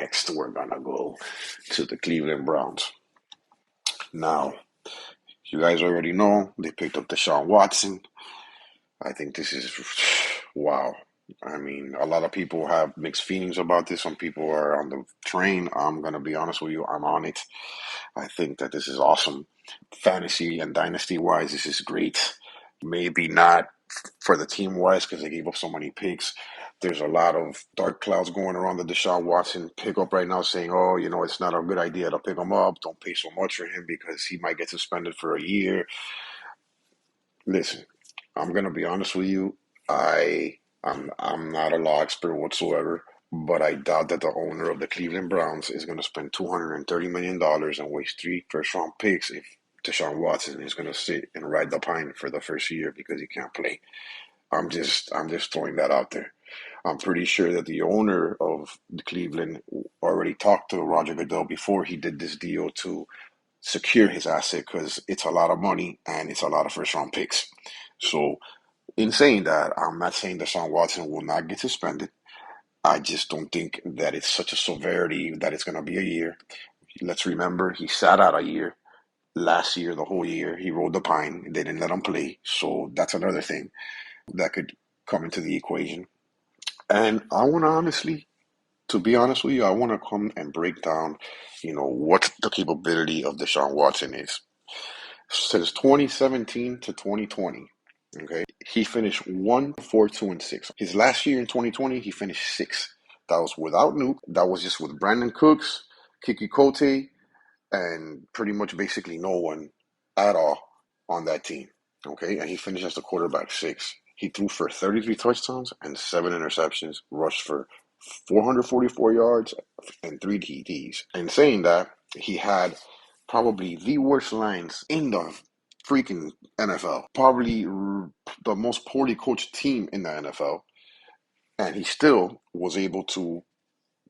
next we're gonna go to the Cleveland Browns. Now, you guys already know they picked up Deshaun Watson. I think this is wow. I mean, a lot of people have mixed feelings about this. Some people are on the train. I'm gonna be honest with you, I'm on it. I think that this is awesome. Fantasy and dynasty wise, this is great. Maybe not for the team wise because they gave up so many picks. There's a lot of dark clouds going around the Deshaun Watson pickup right now saying, oh, it's not a good idea to pick him up. Don't pay so much for him because he might get suspended for a year. Listen, I'm gonna be honest with you. I'm not a law expert whatsoever, but I doubt that the owner of the Cleveland Browns is gonna spend $230 million and waste three first round picks if Deshaun Watson is gonna sit and ride the pine for the first year because he can't play. I'm just throwing that out there. I'm pretty sure that the owner of the Cleveland already talked to Roger Goodell before he did this deal to secure his asset because it's a lot of money and it's a lot of first round picks. So, in saying that, I'm not saying Deshaun Watson will not get suspended. I just don't think that it's such a severity that it's going to be a year. Let's remember, he sat out a year. Last year, the whole year, he rode the pine. They didn't let him play. So, that's another thing that could come into the equation. And I want to to be honest with you, I want to come and break down, what the capability of Deshaun Watson is. Since 2017 to 2020, okay, he finished 1-4-2-6. His last year in 2020, he finished sixth. That was without Nuke. That was just with Brandon Cooks, Kiki Kote, and pretty much basically no one at all on that team. Okay, and he finished as the quarterback six. He threw for 33 touchdowns and seven interceptions, rushed for 444 yards and three TDs. And saying that, he had probably the worst lines in the freaking NFL, probably the most poorly coached team in the NFL, and he still was able to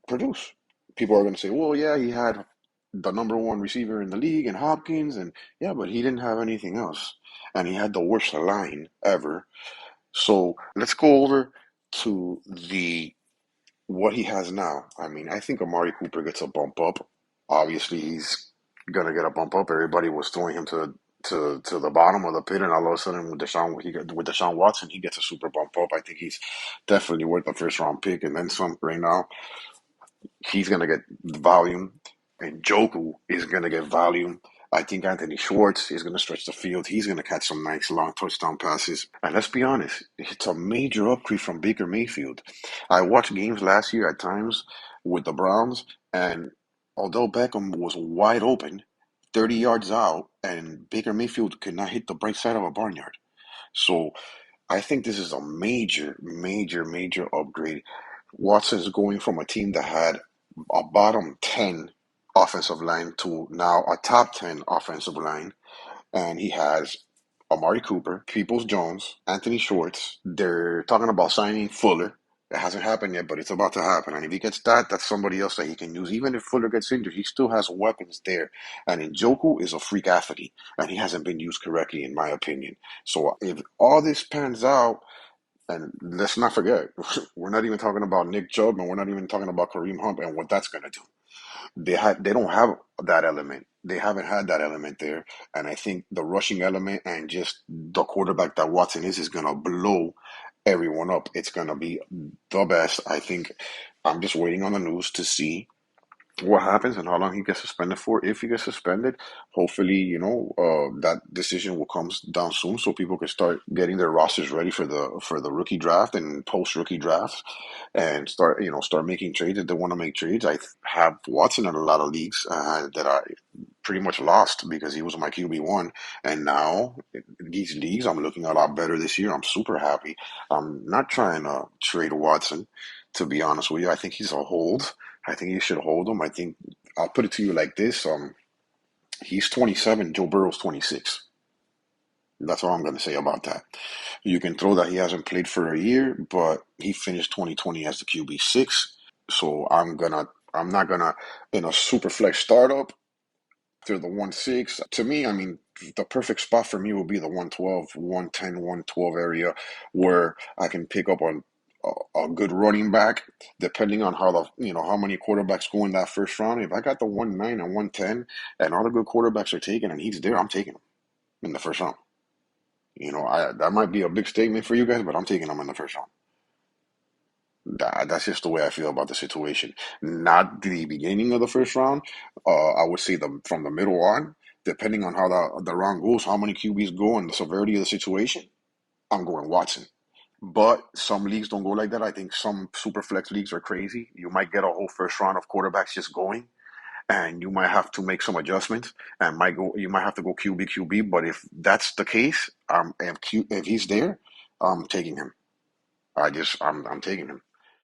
produce. People are going to say, well, yeah, he had the number one receiver in the league and Hopkins, and yeah, but he didn't have anything else. And he had the worst line ever. So let's go over to the what he has now. I mean, I think Amari Cooper gets a bump up. Obviously, he's gonna get a bump up. Everybody was throwing him to the bottom of the pit, and all of a sudden with Deshaun Watson, he gets a super bump up. I think he's definitely worth a first round pick and then some right now. He's going to get volume, and Joku is going to get volume. I think Anthony Schwartz is going to stretch the field. He's going to catch some nice long touchdown passes. And let's be honest, it's a major upgrade from Baker Mayfield. I watched games last year at times with the Browns, and although Beckham was wide open, 30 yards out, and Baker Mayfield could not hit the bright side of a barnyard. So I think this is a major, major, major upgrade. Watson's going from a team that had a bottom 10 offensive line to now a top 10 offensive line. And he has Amari Cooper, Peoples Jones, Anthony Schwartz. They're talking about signing Fuller. It hasn't happened yet, but it's about to happen. And if he gets that, that's somebody else that he can use. Even if Fuller gets injured, he still has weapons there. And Njoku is a freak athlete, and he hasn't been used correctly, in my opinion. So if all this pans out, and let's not forget, we're not even talking about Nick Chubb, and we're not even talking about Kareem Hunt and what that's going to do. They don't have that element. They haven't had that element there, and I think the rushing element and just the quarterback that Watson is going to blow everyone up. It's going to be the best. I think I'm just waiting on the news to see what happens and how long he gets suspended for. If he gets suspended, hopefully, that decision will come down soon so people can start getting their rosters ready for the rookie draft and post rookie drafts and start making trades if they want to make trades. I have Watson in a lot of leagues that I pretty much lost because he was my QB1, and now these leagues I'm looking a lot better this year. I'm super happy. I'm not trying to trade Watson, to be honest with you. I think he's a hold. I think you should hold him. I think I'll put it to you like this. He's 27, Joe Burrow's 26. That's all I'm going to say about that. You can throw that he hasn't played for a year, but he finished 2020 as the QB6. So I'm not gonna in a super flex startup after the 1-6. To me, I mean, the perfect spot for me would be the 112, 110, 112 area where I can pick up on a good running back, depending on how how many quarterbacks go in that first round. If I got the 1-9 and 110, and all the good quarterbacks are taken, and he's there, I'm taking him in the first round. That might be a big statement for you guys, but I'm taking him in the first round. That's just the way I feel about the situation. Not the beginning of the first round. I would say from the middle on, depending on how the round goes, how many QBs go, and the severity of the situation. I'm going Watson. But some leagues don't go like that. I think some super flex leagues are crazy. You might get a whole first round of quarterbacks just going, and you might have to make some adjustments, and you might have to go QB. But if that's the case, if he's there, I'm taking him. I'm taking him.